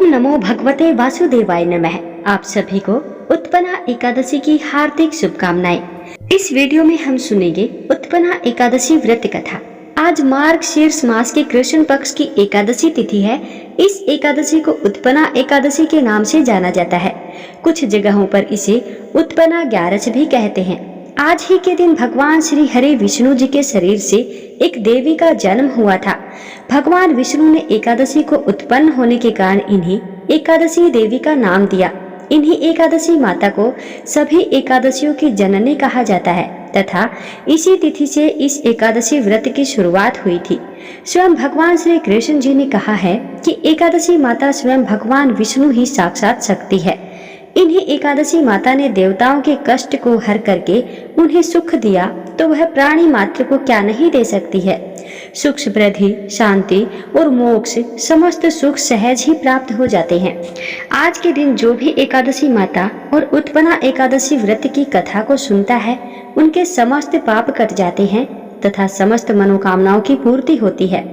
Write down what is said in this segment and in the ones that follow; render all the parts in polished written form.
नमो भगवते वासुदेवाय नमः। आप सभी को उत्पन्ना एकादशी की हार्दिक शुभकामनाएं। इस वीडियो में हम सुनेंगे उत्पन्ना एकादशी व्रत कथा। आज मार्ग शीर्ष मास के कृष्ण पक्ष की एकादशी तिथि है। इस एकादशी को उत्पन्ना एकादशी के नाम से जाना जाता है। कुछ जगहों पर इसे उत्पन्ना ग्यारस भी कहते हैं। आज ही के दिन भगवान श्री हरि विष्णु जी के शरीर से एक देवी का जन्म हुआ था। भगवान विष्णु ने एकादशी को उत्पन्न होने के कारण इन्हें एकादशी देवी का नाम दिया। इन्हीं एकादशी माता को सभी एकादशियों की जननी कहा जाता है तथा इसी तिथि से इस एकादशी व्रत की शुरुआत हुई थी। स्वयं भगवान श्री कृष्ण जी ने कहा है कि एकादशी माता स्वयं भगवान विष्णु ही साक्षात शक्ति है। इन्हीं एकादशी माता ने देवताओं के कष्ट को हर करके उन्हें सुख दिया, तो वह प्राणी मात्र को क्या नहीं दे सकती है। सुख, समृद्धि, शांति और मोक्ष समस्त सुख सहज ही प्राप्त हो जाते हैं। आज के दिन जो भी एकादशी माता और उत्पन्ना एकादशी व्रत की कथा को सुनता है, उनके समस्त पाप कट जाते हैं तथा समस्त मनोकामनाओं की पूर्ति होती है।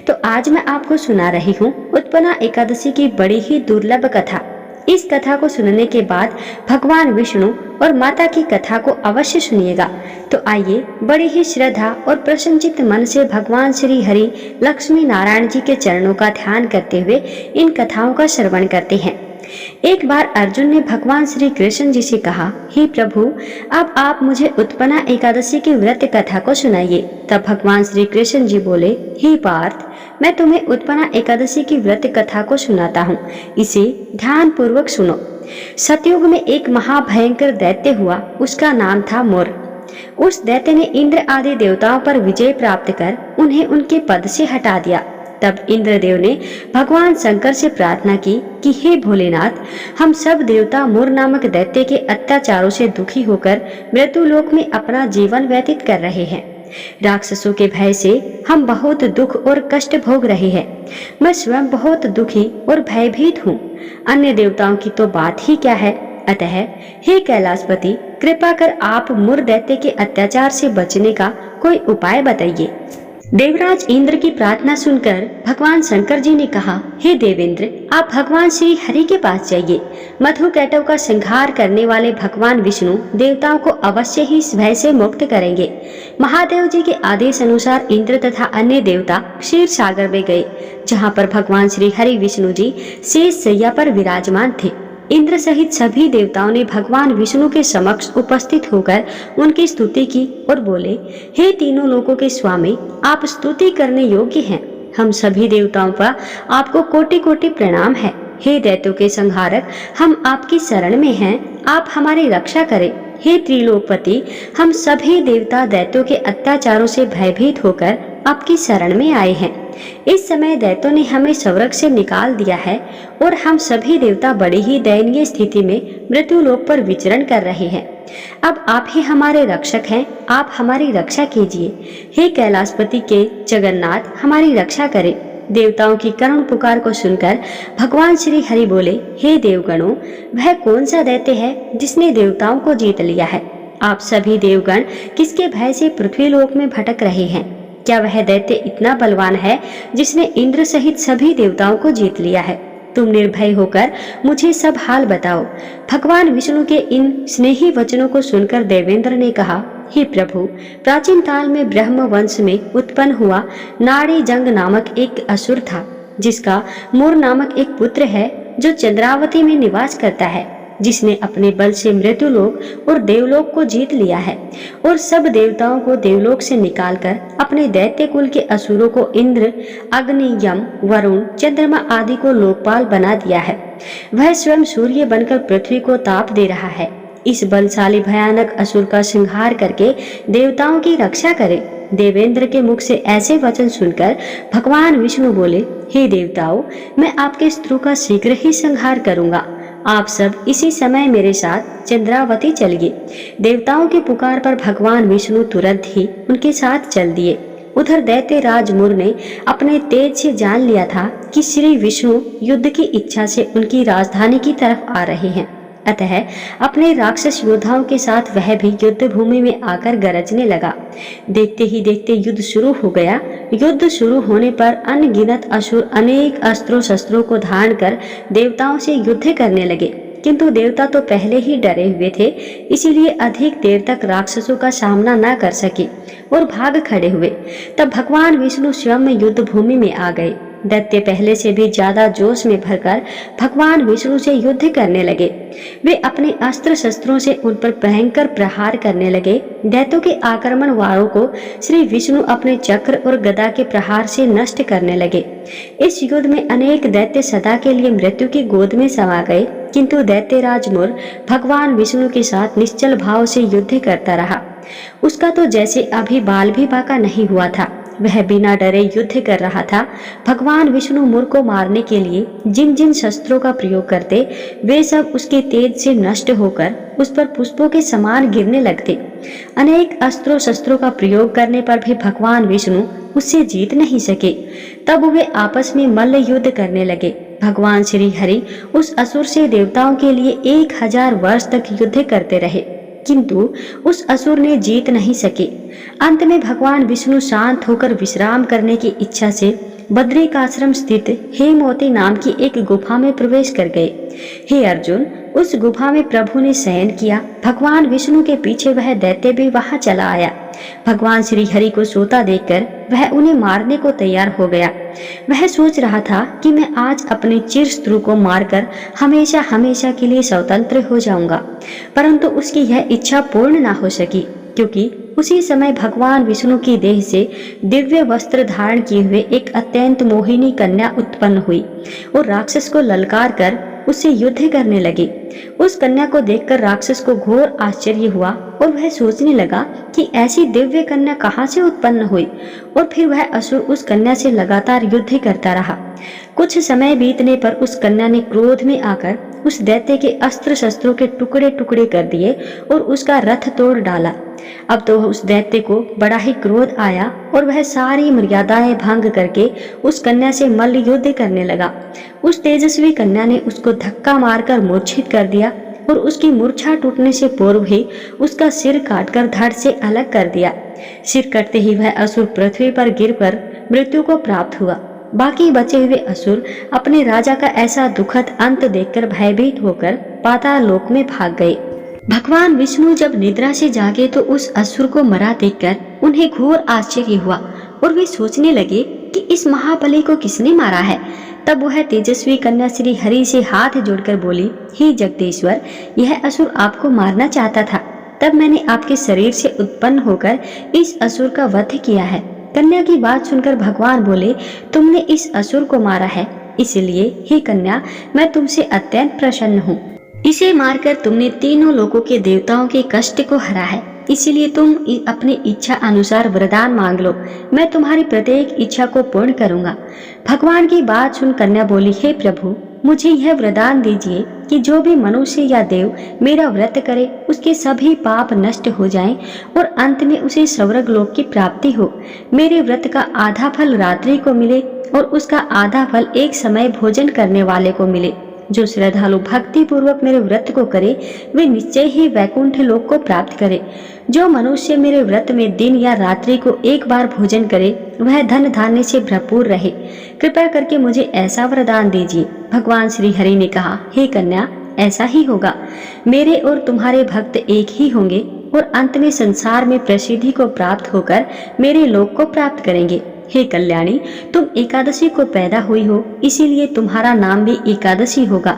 तो आज मैं आपको सुना रही हूँ उत्पन्ना एकादशी की बड़ी ही दुर्लभ कथा। इस कथा को सुनने के बाद भगवान विष्णु और माता की कथा को अवश्य सुनिएगा। तो आइए बड़ी ही श्रद्धा और प्रसन्नचित्त मन से भगवान श्री हरि लक्ष्मी नारायण जी के चरणों का ध्यान करते हुए इन कथाओं का श्रवण करते हैं। एक बार अर्जुन ने भगवान श्री कृष्ण जी से कहा, हे प्रभु, अब आप मुझे उत्पन्ना एकादशी की व्रत कथा को सुनाइए। तब भगवान श्री कृष्ण जी बोले, हे पार्थ, मैं तुम्हें उत्पन्ना एकादशी की व्रत कथा को सुनाता हूँ, इसे ध्यान पूर्वक सुनो। सतयुग में एक महाभयंकर दैत्य हुआ, उसका नाम था मुर। उस दैत्य ने इंद्र आदि देवताओं पर विजय प्राप्त कर उन्हें उनके पद से हटा दिया। तब इंद्रदेव ने भगवान शंकर से प्रार्थना की कि हे भोलेनाथ, हम सब देवता मुर नामक दैत्य के अत्याचारों से दुखी होकर मृत्युलोक में अपना जीवन व्यतीत कर रहे हैं। राक्षसों के भय से हम बहुत दुख और कष्ट भोग रहे हैं। मैं स्वयं बहुत दुखी और भयभीत हूँ। अन्य देवताओं की तो बात ही क्या है। अतः हे कैलाशपति, कृपा कर आप मुर दैत्य के अत्याचार से बचने का कोई उपाय बताइए। देवराज इंद्र की प्रार्थना सुनकर भगवान शंकर जी ने कहा, हे देवेंद्र, आप भगवान श्री हरि के पास जाइए। मधुकैटव का संहार करने वाले भगवान विष्णु देवताओं को अवश्य ही इस भय से मुक्त करेंगे। महादेव जी के आदेश अनुसार इंद्र तथा अन्य देवता क्षीर सागर में गए, जहाँ पर भगवान श्री हरि विष्णु जी शेष शैया पर विराजमान थे। इंद्र सहित सभी देवताओं ने भगवान विष्णु के समक्ष उपस्थित होकर उनकी स्तुति की और बोले, हे तीनों लोकों के स्वामी, आप स्तुति करने योग्य हैं। हम सभी देवताओं पर आपको कोटि कोटि प्रणाम है। हे दैत्यों के संहारक, हम आपकी शरण में हैं, आप हमारी रक्षा करें। हे त्रिलोकपति, हम सभी देवता दैत्यों के अत्याचारों से भयभीत होकर आपकी शरण में आए हैं। इस समय दैत्यों ने हमें स्वर्ग से निकाल दिया है और हम सभी देवता बड़ी ही दयनीय स्थिति में मृत्युलोक पर विचरण कर रहे हैं। अब आप ही हमारे रक्षक हैं, आप हमारी रक्षा कीजिए। हे कैलाशपति के जगन्नाथ, हमारी रक्षा करें। देवताओं की करुण पुकार को सुनकर भगवान श्री हरि बोले, हे देवगणों, वह कौन सा दैत्य है जिसने देवताओं को जीत लिया है? आप सभी देवगण किसके भय से पृथ्वीलोक में भटक रहे हैं? क्या वह दैत्य इतना बलवान है जिसने इंद्र सहित सभी देवताओं को जीत लिया है? तुम निर्भय होकर मुझे सब हाल बताओ। भगवान विष्णु के इन स्नेही वचनों को सुनकर देवेंद्र ने कहा, हे प्रभु, प्राचीन काल में ब्रह्म वंश में उत्पन्न हुआ नाड़ी जंग नामक एक असुर था, जिसका मुर नामक एक पुत्र है जो चंद्रावती में निवास करता है, जिसने अपने बल से मृत्युलोक और देवलोक को जीत लिया है और सब देवताओं को देवलोक से निकालकर अपने दैत्य कुल के असुरों को इंद्र, अग्नि, यम, वरुण, चंद्रमा आदि को लोकपाल बना दिया है। वह स्वयं सूर्य बनकर पृथ्वी को ताप दे रहा है। इस बलशाली भयानक असुर का संहार करके देवताओं की रक्षा करे। देवेंद्र के मुख से ऐसे वचन सुनकर भगवान विष्णु बोले, हे देवताओं, मैं आपके शत्रु का शीघ्र ही संहार करूंगा। आप सब इसी समय मेरे साथ चंद्रावती चलिए। देवताओं की पुकार पर भगवान विष्णु तुरंत ही उनके साथ चल दिए। उधर दैत्य राज मुर ने अपने तेज से जान लिया था कि श्री विष्णु युद्ध की इच्छा से उनकी राजधानी की तरफ आ रहे हैं। अतः अपने राक्षस योद्धाओं के साथ वह भी युद्ध भूमि में आकर गरजने लगा। देखते ही देखते युद्ध शुरू हो गया। युद्ध शुरू होने पर अनगिनत असुर अनेक अस्त्रों शस्त्रों को धारण कर देवताओं से युद्ध करने लगे, किंतु देवता तो पहले ही डरे हुए थे, इसीलिए अधिक देर तक राक्षसों का सामना न कर सके और भाग खड़े हुए। तब भगवान विष्णु स्वयं युद्ध भूमि में आ गए। दैत्य पहले से भी ज्यादा जोश में भरकर भगवान विष्णु से युद्ध करने लगे। वे अपने अस्त्र शस्त्रों से उन पर भयंकर प्रहार करने लगे। दैत्यों के आक्रमण वारों को श्री विष्णु अपने चक्र और गदा के प्रहार से नष्ट करने लगे। इस युद्ध में अनेक दैत्य सदा के लिए मृत्यु की गोद में समा गए, किंतु दैत्यराज मुर भगवान विष्णु के साथ निश्चल भाव से युद्ध करता रहा। उसका तो जैसे अभी बाल भी बाका नहीं हुआ था। वह बिना डरे युद्ध कर रहा था। भगवान विष्णु मुर को मारने के लिए जिन जिन शस्त्रों का प्रयोग करते, वे सब उसके तेज से नष्ट होकर उस पर पुष्पों के समान गिरने लगते। अनेक अस्त्रों शस्त्रों का प्रयोग करने पर भी भगवान विष्णु उससे जीत नहीं सके। तब वे आपस में मल्ल युद्ध करने लगे। भगवान श्री हरि उस असुर से देवताओं के लिए 1000 वर्ष तक युद्ध करते रहे, किंतु उस असुर ने जीत नहीं सके। अंत में भगवान विष्णु शांत होकर विश्राम करने की इच्छा से बद्रिकाश्रम स्थित हेमवती नाम की एक गुफा में प्रवेश कर गए। हे अर्जुन, उस गुफा में प्रभु ने शयन किया। भगवान विष्णु के पीछे वह दैत्य भी वहां चला आया। भगवान श्री हरि को सोता देखकर वह उन्हें मारने को तैयार हो गया। वह सोच रहा था कि मैं आज अपने चिरशत्रु को मारकर हमेशा हमेशा के लिए स्वतंत्र हो जाऊंगा, परंतु उसकी यह इच्छा पूर्ण न हो सकी, क्योंकि उसी समय भगवान विष्णु की देह से दिव्य वस्त्र धारण किए हुए एक अत्यंत मोहिनी कन्या उत्पन्न हुई और राक्षस को ललकार कर उससे युद्ध करने लगी। उस कन्या को देखकर राक्षस को घोर आश्चर्य हुआ और वह सोचने लगा कि ऐसी दिव्य कन्या कहाँ से उत्पन्न हुई, और फिर वह असुर उस कन्या से लगातार युद्ध करता रहा। कुछ समय बीतने पर उस कन्या ने क्रोध में आकर उस दैत्य के अस्त्र शस्त्रों के टुकड़े टुकड़े कर दिए और उसका रथ तोड़ डाला। अब तो उस दैत्य को बड़ा ही क्रोध आया और वह सारी मर्यादाएं भंग करके उस कन्या से मल्ल युद्ध करने लगा। उस तेजस्वी कन्या ने उसको धक्का मारकर मूर्छित कर दिया और उसकी मूर्छा टूटने से पूर्व ही उसका सिर काटकर धड़ से अलग कर दिया। सिर कटते ही वह असुर पृथ्वी पर गिरकर मृत्यु को प्राप्त हुआ। बाकी बचे हुए असुर अपने राजा का ऐसा दुखद अंत देखकर भयभीत होकर पाताल लोक में भाग गए। भगवान विष्णु जब निद्रा से जागे तो उस असुर को मरा देखकर उन्हें घोर आश्चर्य हुआ और वे सोचने लगे कि इस महाबली को किसने मारा है। तब वह तेजस्वी कन्या श्री हरि से हाथ जोड़कर बोली, हे जगदीश्वर, यह असुर आपको मारना चाहता था, तब मैंने आपके शरीर से उत्पन्न होकर इस असुर का वध किया है। कन्या की बात सुनकर भगवान बोले, तुमने इस असुर को मारा है, इसलिए हे कन्या, मैं तुमसे अत्यंत प्रसन्न हूँ। इसे मारकर तुमने तीनों लोगों के देवताओं के कष्ट को हरा है, इसीलिए तुम अपनी इच्छा अनुसार वरदान मांग लो, मैं तुम्हारी प्रत्येक इच्छा को पूर्ण करूंगा। भगवान की बात सुन कन्या बोली, हे प्रभु, मुझे यह वरदान दीजिए कि जो भी मनुष्य या देव मेरा व्रत करे उसके सभी पाप नष्ट हो जाएं और अंत में उसे स्वर्ग लोक की प्राप्ति हो। मेरे व्रत का आधा फल रात्रि को मिले और उसका आधा फल एक समय भोजन करने वाले को मिले। जो श्रद्धालु भक्ति पूर्वक मेरे व्रत को करे वे निश्चय ही वैकुंठ लोक को प्राप्त करे। जो मनुष्य मेरे व्रत में दिन या रात्रि को एक बार भोजन करे वह धन धान्य से भरपूर रहे। कृपया करके मुझे ऐसा वरदान दीजिए। भगवान श्री हरि ने कहा, हे कन्या, ऐसा ही होगा। मेरे और तुम्हारे भक्त एक ही होंगे और अंत में संसार में प्रसिद्धि को प्राप्त होकर मेरे लोक को प्राप्त करेंगे। हे कल्याणी, तुम एकादशी को पैदा हुई हो, इसीलिए तुम्हारा नाम भी एकादशी होगा,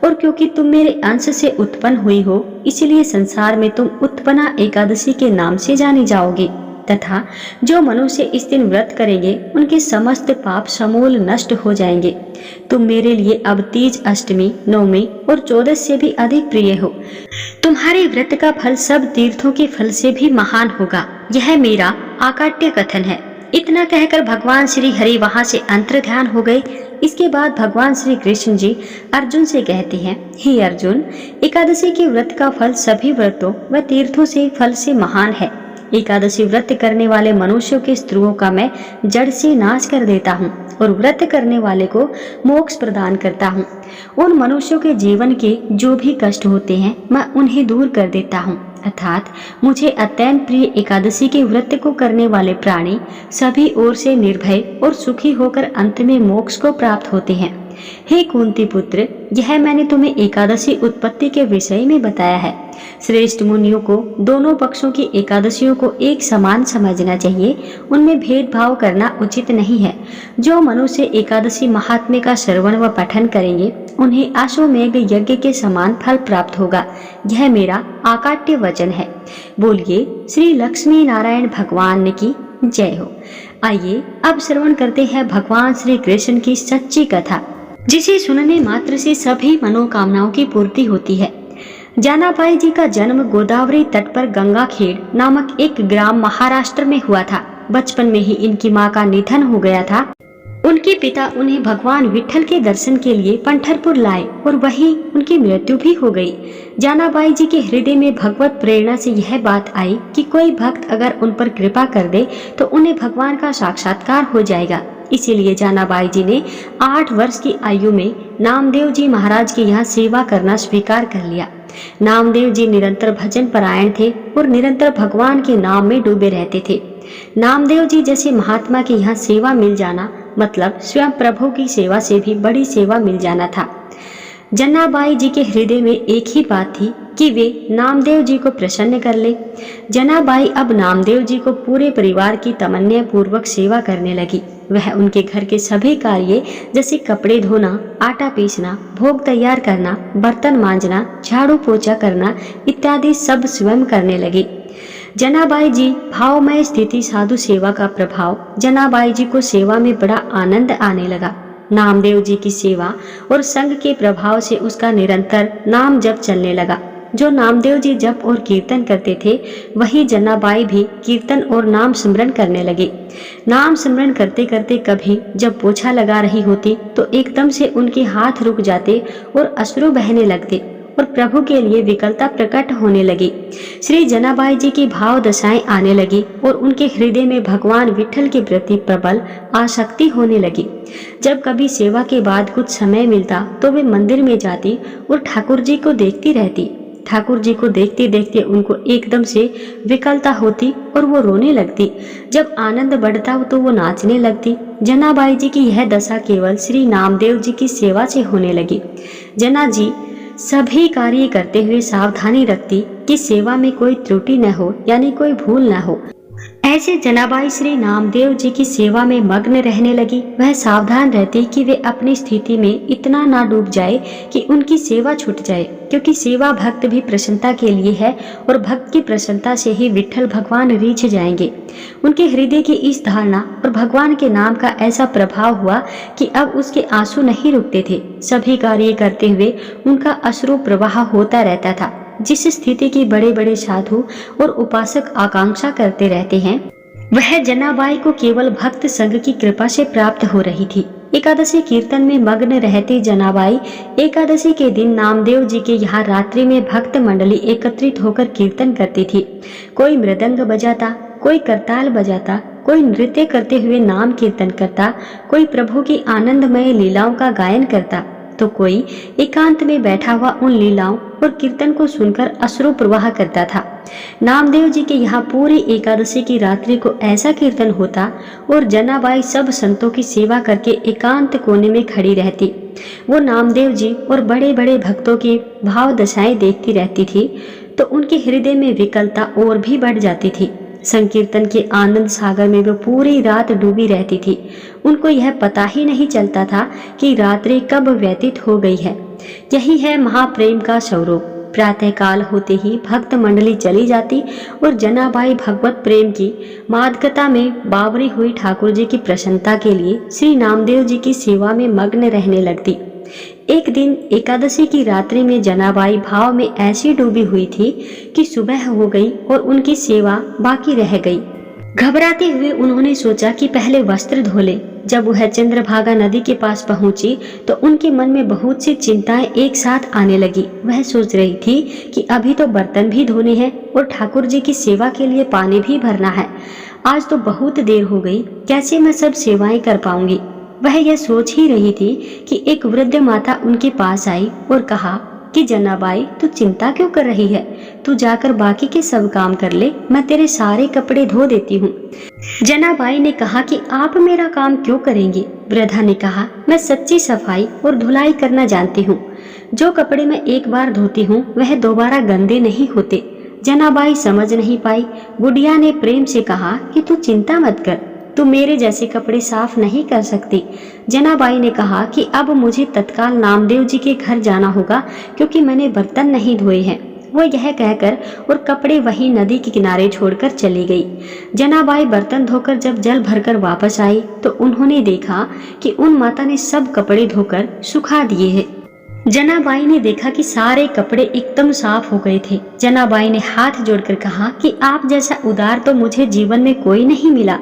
और क्योंकि तुम मेरे अंश से उत्पन्न हुई हो इसीलिए संसार में तुम उत्पन्ना एकादशी के नाम से जानी जाओगी। तथा जो मनुष्य इस दिन व्रत करेंगे उनके समस्त पाप समूल नष्ट हो जाएंगे। तुम मेरे लिए अब तीज, अष्टमी, नवमी और 14 से भी अधिक प्रिय हो। तुम्हारे व्रत का फल सब तीर्थों के फल से भी महान होगा। यह मेरा आकाट्य कथन है। इतना कहकर भगवान श्री हरि वहां से अंतर ध्यान हो गए। इसके बाद भगवान श्री कृष्ण जी अर्जुन से कहते हैं, हे अर्जुन, एकादशी के व्रत का फल सभी व्रतों व तीर्थों से फल से महान है। एकादशी व्रत करने वाले मनुष्यों के शत्रुओं का मैं जड़ से नाश कर देता हूँ और व्रत करने वाले को मोक्ष प्रदान करता हूँ। उन मनुष्यों के जीवन के जो भी कष्ट होते हैं मैं उन्हें दूर कर देता हूँ। अर्थात मुझे अत्यंत प्रिय एकादशी के व्रत को करने वाले प्राणी सभी ओर से निर्भय और सुखी होकर अंत में मोक्ष को प्राप्त होते हैं। हे कुंती पुत्र, यह मैंने तुम्हें एकादशी उत्पत्ति के विषय में बताया है। श्रेष्ठ मुनियों को दोनों पक्षों की एकादशियों को एक समान समझना चाहिए, उनमें भेदभाव करना उचित नहीं है। जो मनुष्य एकादशी महात्म्य का श्रवण व पठन करेंगे उन्हें अश्वमेघ यज्ञ के समान फल प्राप्त होगा। यह मेरा आकाट्य वचन है। बोलिए श्री लक्ष्मी नारायण भगवान की जय हो। आइए अब श्रवण करते हैं भगवान श्री कृष्ण की सच्ची कथा, जिसे सुनने मात्र से सभी मनोकामनाओं की पूर्ति होती है। जनाबाई जी का जन्म गोदावरी तट पर गंगाखेड़ नामक एक ग्राम महाराष्ट्र में हुआ था। बचपन में ही इनकी मां का निधन हो गया था। उनके पिता उन्हें भगवान विठल के दर्शन के लिए पंढरपुर लाए और वहीं उनकी मृत्यु भी हो गई। जनाबाई जी के हृदय में भगवत प्रेरणा से यह बात आई कि कोई भक्त अगर उन पर कृपा कर दे तो उन्हें भगवान का साक्षात्कार हो जाएगा। इसीलिए जनाबाई जी ने 8 वर्ष की आयु में नामदेव जी महाराज के यहाँ सेवा करना स्वीकार कर लिया। नामदेव जी निरंतर भजन परायण थे और निरंतर भगवान के नाम में डूबे रहते थे। नामदेव जी जैसे महात्मा के यहाँ सेवा मिल जाना मतलब स्वयं प्रभु की सेवा से भी बड़ी सेवा मिल जाना था। जनाबाई जी के हृदय में एक ही बात थी कि वे नामदेव जी को प्रसन्न कर ले। जनाबाई अब नामदेव जी को पूरे परिवार की तमन्ना पूर्वक सेवा करने लगी। वह उनके घर के सभी कार्य जैसे कपड़े धोना, आटा पीसना, भोग तैयार करना, बर्तन मांजना, झाड़ू पोछा करना इत्यादि सब स्वयं करने लगी। जनाबाई जी भावमय स्थिति साधु सेवा का प्रभाव जनाबाई जी को सेवा में बड़ा आनंद आने लगा। नामदेव जी की सेवा और संग के प्रभाव से उसका निरंतर नाम जप चलने लगा। जो नामदेव जी जप और कीर्तन करते थे वही जनाबाई भी कीर्तन और नाम स्मरण करने लगे। नाम स्मरण करते करते कभी जब पोछा लगा रही होती तो एकदम से उनके हाथ रुक जाते और अश्रु बहने लगते और प्रभु के लिए विकलता प्रकट होने लगी। श्री जनाबाई जी की भाव दशाएं आने लगी और उनके हृदय में भगवान विठल के प्रति प्रबल आसक्ति होने लगी। जब कभी सेवा के बाद कुछ समय मिलता तो वे मंदिर में जाती और ठाकुर जी को देखती रहती। ठाकुर जी को देखते देखते उनको एकदम से विकलता होती और वो रोने लगती। जब आनंद बढ़ता तो वो नाचने लगती। जनाबाई जी की यह दशा केवल श्री नामदेव जी की सेवा से होने लगी। जना जी सभी कार्य करते हुए सावधानी रखती कि सेवा में कोई त्रुटि न हो, यानी कोई भूल न हो। ऐसे जनाबाई श्री नामदेव जी की सेवा में मग्न रहने लगी। वह सावधान रहती कि वे अपनी स्थिति में इतना ना डूब जाए कि उनकी सेवा छूट जाए, क्योंकि सेवा भक्त भी प्रसन्नता के लिए है और भक्त की प्रसन्नता से ही विठल भगवान रीझ जाएंगे। उनके हृदय की इस धारणा और भगवान के नाम का ऐसा प्रभाव हुआ कि अब उसके आंसू नहीं रुकते थे। सभी कार्य करते हुए उनका अश्रु प्रवाह होता रहता था। जिस स्थिति की बड़े बड़े साधु और उपासक आकांक्षा करते रहते हैं वह जनाबाई को केवल भक्त संघ की कृपा से प्राप्त हो रही थी। एकादशी कीर्तन में मग्न रहती जनाबाई एकादशी के दिन नामदेव जी के यहाँ रात्रि में भक्त मंडली एकत्रित होकर कीर्तन करती थी। कोई मृदंग बजाता, कोई करताल बजाता, कोई नृत्य करते हुए नाम कीर्तन करता, कोई प्रभु की आनंदमय लीलाओं का गायन करता, तो कोई एकांत में बैठा हुआ उन लीलाओं और कीर्तन को सुनकर अश्रु प्रवाह करता था। नामदेव जी के यहाँ पूरी एकादशी की रात्रि को ऐसा कीर्तन होता और जनाबाई सब संतों की सेवा करके एकांत कोने में खड़ी रहती। वो नामदेव जी और बड़े बड़े भक्तों की भाव दशाएं देखती रहती थी तो उनके हृदय में विकलता और भी बढ़ जाती थी। संकीर्तन के आनंद सागर में वो पूरी रात डूबी रहती थी। उनको यह पता ही नहीं चलता था कि रात्रि कब व्यतीत हो गई है। यही है महाप्रेम का स्वरूप। प्रातः काल होते ही भक्त मंडली चली जाती और जनाबाई भगवत प्रेम की मादकता में बावरी हुई ठाकुर जी की प्रसन्नता के लिए श्री नामदेव जी की सेवा में मग्न रहने लगती। एक दिन एकादशी की रात्रि में जनाबाई भाव में ऐसी डूबी हुई थी कि सुबह हो गई और उनकी सेवा बाकी रह गई। घबराते हुए उन्होंने सोचा कि पहले वस्त्र धो ले। जब वह चंद्रभागा नदी के पास पहुंची तो उनके मन में बहुत सी चिंताएं एक साथ आने लगी। वह सोच रही थी कि अभी तो बर्तन भी धोने हैं और ठाकुर जी की सेवा के लिए पानी भी भरना है। आज तो बहुत देर हो गई, कैसे मैं सब सेवाएं कर पाऊंगी। वह यह सोच ही रही थी कि एक वृद्ध माता उनके पास आई और कहा कि जनाबाई, तू चिंता क्यों कर रही है? तू जाकर बाकी के सब काम कर ले, मैं तेरे सारे कपड़े धो देती हूँ। जनाबाई ने कहा कि आप मेरा काम क्यों करेंगी? वृद्धा ने कहा, मैं सच्ची सफाई और धुलाई करना जानती हूँ। जो कपड़े मैं एक बार धोती हूँ वह दोबारा गंदे नहीं होते। जनाबाई समझ नहीं पाई। बुढ़िया ने प्रेम से कहा कि तू चिंता मत कर, तू मेरे जैसे कपड़े साफ नहीं कर सकती। जनाबाई ने कहा कि अब मुझे तत्काल नामदेव जी के घर जाना होगा क्योंकि मैंने बर्तन नहीं धोए हैं। वो यह कहकर और कपड़े वहीं नदी के किनारे छोड़कर चली गई। जनाबाई बर्तन धोकर जब जल भरकर वापस आई तो उन्होंने देखा कि उन माता ने सब कपड़े धोकर सुखा दिए हैं। जनाबाई ने देखा कि सारे कपड़े एकदम साफ हो गए थे। जनाबाई ने हाथ जोड़कर कहा कि आप जैसा उदार तो मुझे जीवन में कोई नहीं मिला।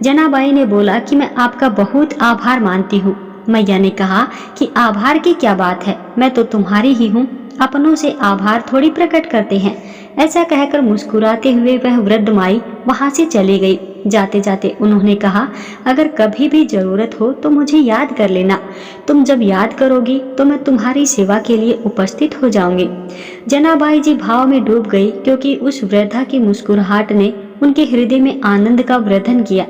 जनाबाई ने बोला कि मैं आपका बहुत आभार मानती हूँ। मैया ने कहा कि आभार की क्या बात है, मैं तो तुम्हारी ही हूँ, अपनों से आभार थोड़ी प्रकट करते हैं। ऐसा कहकर मुस्कुराते हुए वह वृद्ध माई वहां से चली गई। जाते जाते उन्होंने कहा, अगर कभी भी जरूरत हो तो मुझे याद कर लेना। तुम जब याद करोगी तो मैं तुम्हारी सेवा के लिए उपस्थित हो जाऊंगी। जनाबाई जी भाव में डूब गई क्योंकि उस वृद्धा की मुस्कुराहट ने उनके हृदय में आनंद का वर्धन किया।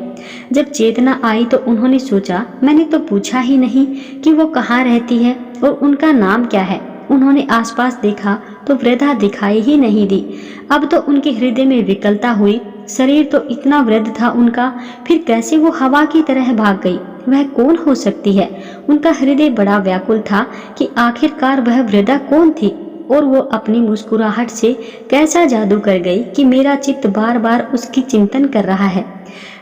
जब चेतना आई तो उन्होंने सोचा, मैंने तो पूछा ही नहीं कि वो कहाँ रहती है और उनका नाम क्या है। उन्होंने आसपास देखा तो वृद्धा दिखाई ही नहीं दी। अब तो उनके हृदय में विकलता हुई। शरीर तो इतना वृद्ध था उनका, फिर कैसे वो हवा की तरह भाग गई? वह कौन हो सकती है? उनका हृदय बड़ा व्याकुल था कि आखिरकार वह वृद्धा कौन थी और वो अपनी मुस्कुराहट से कैसा जादू कर गई कि मेरा चित्त बार बार उसकी चिंतन कर रहा है।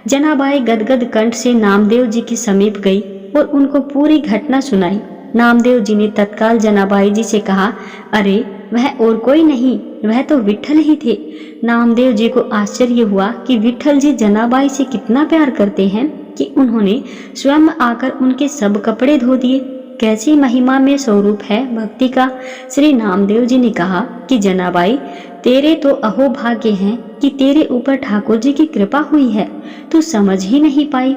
जनाबाई गदगद कंठ से नामदेव जी के समीप गई और उनको पूरी घटना सुनाई। नामदेव जी ने तत्काल जनाबाई जी से कहा, अरे वह और कोई नहीं, वह तो विट्ठल ही थे। नामदेव जी को आश्चर्य हुआ कि विट्ठल जी जनाबाई से कितना प्यार करते हैं कि उन्होंने स्वयं आकर उनके सब कपड़े धो दिए। कैसी महिमा में स्वरूप है भक्ति का। श्री नामदेव जी ने कहा कि जनाबाई, तेरे तो अहोभाग्य हैं कि तेरे ऊपर ठाकुर जी की कृपा हुई है, तू समझ ही नहीं पाई।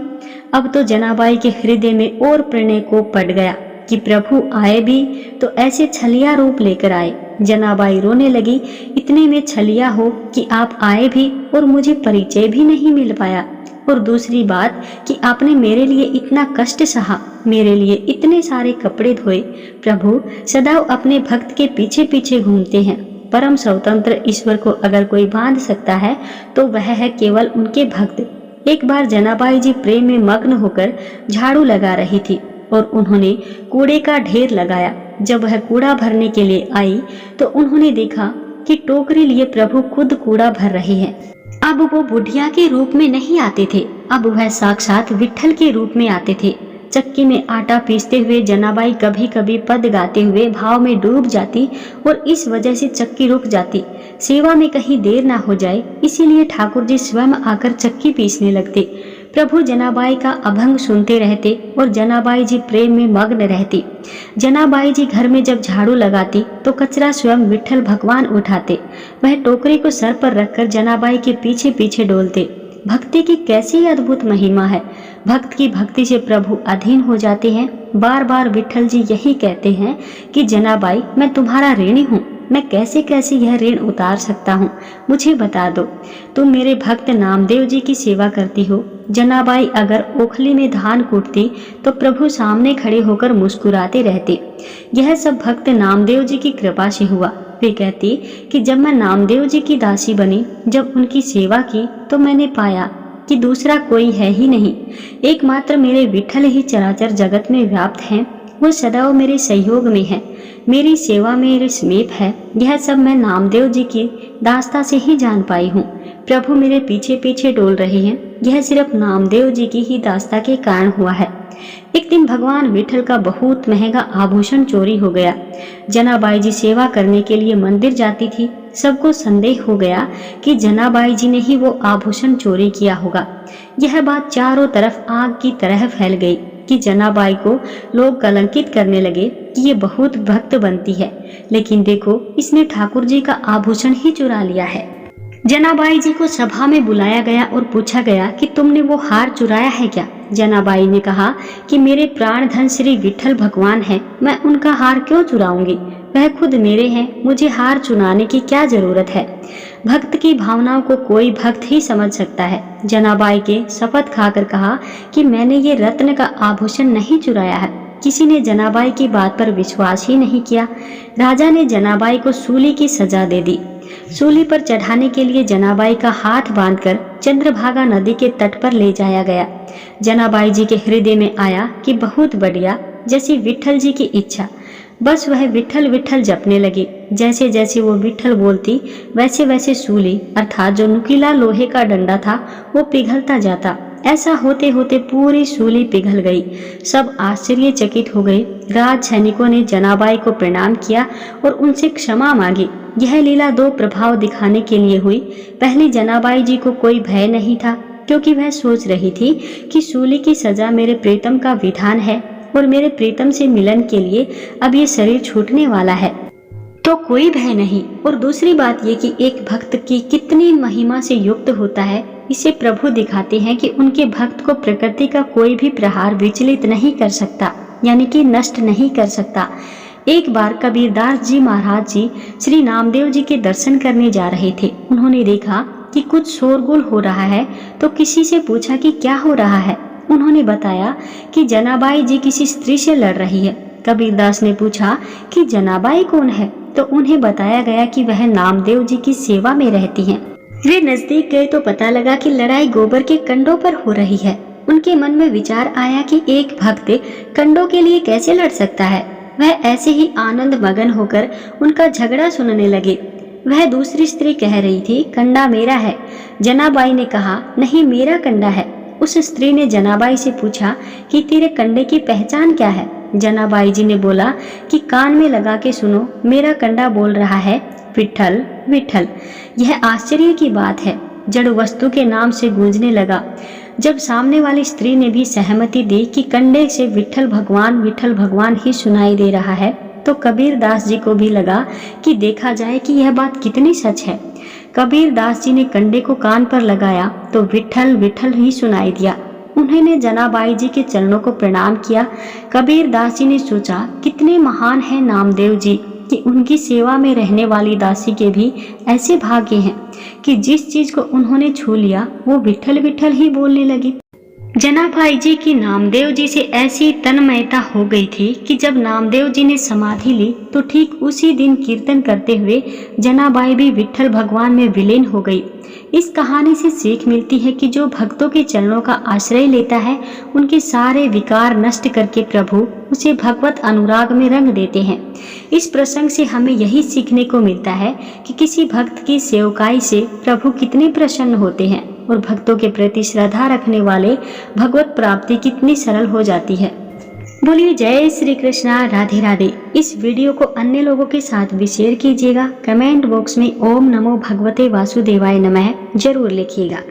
अब तो जनाबाई के हृदय में और प्रणय को पड़ गया कि प्रभु आए भी तो ऐसे छलिया रूप लेकर आए। जनाबाई रोने लगी, इतने में छलिया हो कि आप आए भी और मुझे परिचय भी नहीं मिल पाया, और दूसरी बात कि आपने मेरे लिए इतना कष्ट सहा, मेरे लिए इतने सारे कपड़े धोए। प्रभु सदैव अपने भक्त के पीछे पीछे घूमते हैं। परम स्वतंत्र ईश्वर को अगर कोई बांध सकता है तो वह है केवल उनके भक्त। एक बार जनाबाई जी प्रेम में मग्न होकर झाड़ू लगा रही थी और उन्होंने कूड़े का ढेर लगाया। जब वह कूड़ा भरने के लिए आई तो उन्होंने देखा कि टोकरी लिए प्रभु खुद कूड़ा भर रहे हैं। अब वो बुढ़िया के रूप में नहीं आते थे, अब वह साक्षात विट्ठल के रूप में आते थे। चक्की में आटा पीसते हुए जनाबाई कभी कभी पद गाते हुए भाव में डूब जाती और इस वजह से चक्की रुक जाती। सेवा में कहीं देर ना हो जाए इसीलिए ठाकुर जी स्वयं आकर चक्की पीसने लगते। प्रभु जनाबाई का अभंग सुनते रहते और जनाबाई जी प्रेम में मग्न रहती। जनाबाई जी घर में जब झाड़ू लगाती तो कचरा स्वयं विट्ठल भगवान उठाते। वह टोकरी को सर पर रखकर जनाबाई के पीछे पीछे डोलते। भक्ति की कैसी अद्भुत महिमा है। भक्त की भक्ति से प्रभु अधीन हो जाते हैं। बार बार विट्ठल जी यही कहते हैं कि जनाबाई, मैं तुम्हारा ऋणी हूँ, मैं कैसे कैसे यह ऋण उतार सकता हूँ, मुझे बता दो। तुम मेरे भक्त नामदेव जी की सेवा करती हो। जनाबाई अगर ओखली में धान कूटती तो प्रभु सामने खड़े होकर मुस्कुराते रहते। यह सब भक्त नामदेव जी की कृपा से हुआ। वे कहती कि जब मैं नामदेव जी की दासी बनी, जब उनकी सेवा की तो मैंने पाया कि दूसरा कोई है ही नहीं, एकमात्र मेरे विट्ठल ही चराचर जगत में व्याप्त हैं। वो सदैव मेरे सहयोग में है, मेरी सेवा मेरे समीप है। यह सब मैं नामदेव जी की दास्ता से ही जान पाई हूँ। प्रभु मेरे पीछे पीछे डोल रहे हैं, यह सिर्फ नामदेव जी की ही दास्ता के कारण हुआ है। एक दिन भगवान विठल का बहुत महंगा आभूषण चोरी हो गया। जनाबाई जी सेवा करने के लिए मंदिर जाती थी। सबको संदेह हो गया कि जनाबाई जी ने ही वो आभूषण चोरी किया होगा। यह बात चारों तरफ आग की तरह फैल गई कि जनाबाई को लोग कलंकित करने लगे कि ये बहुत भक्त बनती है, लेकिन देखो इसने ठाकुर जी का आभूषण ही चुरा लिया है। जनाबाई जी को सभा में बुलाया गया और पूछा गया कि तुमने वो हार चुराया है क्या? जनाबाई ने कहा कि मेरे प्राण धन श्री विठल भगवान हैं, मैं उनका हार क्यों चुराऊंगी? वह खुद मेरे हैं, मुझे हार चुराने की क्या जरूरत है? भक्त की भावनाओं को कोई भक्त ही समझ सकता है। जनाबाई के शपथ खाकर कहा कि मैंने ये रत्न का आभूषण नहीं चुराया है। किसी ने जनाबाई की बात पर विश्वास ही नहीं किया। राजा ने जनाबाई को सूली की सजा दे दी। सूली पर चढ़ाने के लिए जनाबाई का हाथ बांधकर चंद्रभागा नदी के तट पर ले जाया गया। जनाबाई जी के हृदय में आया कि बहुत बढ़िया, जैसी विठल जी की इच्छा। बस वह विठल विठल जपने लगी। जैसे जैसे वो विठल बोलती वैसे वैसे सूली अर्थात जो नुकीला लोहे का डंडा था वो पिघलता जाता। ऐसा होते होते पूरी सूली पिघल गई। सब आश्चर्यचकित हो गए। राज सैनिकों ने जनाबाई को प्रणाम किया और उनसे क्षमा मांगी। यह लीला दो प्रभाव दिखाने के लिए हुई। पहली, जनाबाई जी को कोई भय नहीं था, क्योंकि वह सोच रही थी कि सूली की सजा मेरे प्रीतम का विधान है और मेरे प्रीतम से मिलन के लिए अब ये शरीर छूटने वाला है, तो कोई भय नहीं। और दूसरी बात ये कि एक भक्त की कितनी महिमा से युक्त होता है, इसे प्रभु दिखाते हैं कि उनके भक्त को प्रकृति का कोई भी प्रहार विचलित नहीं कर सकता, यानी कि नष्ट नहीं कर सकता। एक बार कबीरदास जी महाराज जी श्री नामदेव जी के दर्शन करने जा रहे थे। उन्होंने देखा कि कुछ शोरगुल हो रहा है, तो किसी से पूछा कि क्या हो रहा है। उन्होंने बताया कि जनाबाई जी किसी स्त्री से लड़ रही है। कबीरदास ने पूछा कि जनाबाई कौन है, तो उन्हें बताया गया कि वह नामदेव जी की सेवा में रहती हैं। वे नजदीक गए तो पता लगा कि लड़ाई गोबर के कंडों पर हो रही है। उनके मन में विचार आया कि एक भक्त कंडों के लिए कैसे लड़ सकता है। वह ऐसे ही आनंद मगन होकर उनका झगड़ा सुनने लगे। वह दूसरी स्त्री कह रही थी, कंडा मेरा है। जनाबाई ने कहा, नहीं मेरा कंडा है। उस स्त्री ने जनाबाई से पूछा कि तेरे कंडे की पहचान क्या है। जनाबाई जी ने बोला कि कान में लगा के सुनो, मेरा कंडा बोल रहा है विठल विठल। यह आश्चर्य की बात है, जड़ वस्तु के नाम से गूंजने लगा। जब सामने वाली स्त्री ने भी सहमति दी कि कंडे से विठल भगवान ही सुनाई दे रहा है, तो कबीरदास जी को भी लगा कि देखा जाए कि यह बात कितनी सच है। कबीरदास जी ने कंडे को कान पर लगाया तो विठल विठल ही सुनाई दिया। उन्होंने जनाबाई जी के चरणों को प्रणाम किया। कबीरदास जी ने सोचा, कितने महान हैं नामदेव जी कि उनकी सेवा में रहने वाली दासी के भी ऐसे भाग्य हैं कि जिस चीज को उन्होंने छू लिया वो विठल विठल ही बोलने लगी। जनाबाई जी की नामदेव जी से ऐसी तन्मयता हो गई थी कि जब नामदेव जी ने समाधि ली तो ठीक उसी दिन कीर्तन करते हुए जनाबाई भी विठल भगवान में विलीन हो गई। इस कहानी से सीख मिलती है कि जो भक्तों के चरणों का आश्रय लेता है, उनके सारे विकार नष्ट करके प्रभु उसे भगवत अनुराग में रंग देते हैं। इस प्रसंग से हमें यही सीखने को मिलता है कि किसी भक्त की सेवकाई से प्रभु कितने प्रसन्न होते हैं और भक्तों के प्रति श्रद्धा रखने वाले भगवत प्राप्ति कितनी सरल हो जाती है। बोलिए जय श्री कृष्णा, राधे राधे। इस वीडियो को अन्य लोगों के साथ भी शेयर कीजिएगा। कमेंट बॉक्स में ओम नमो भगवते वासुदेवाय नमः जरूर लिखिएगा।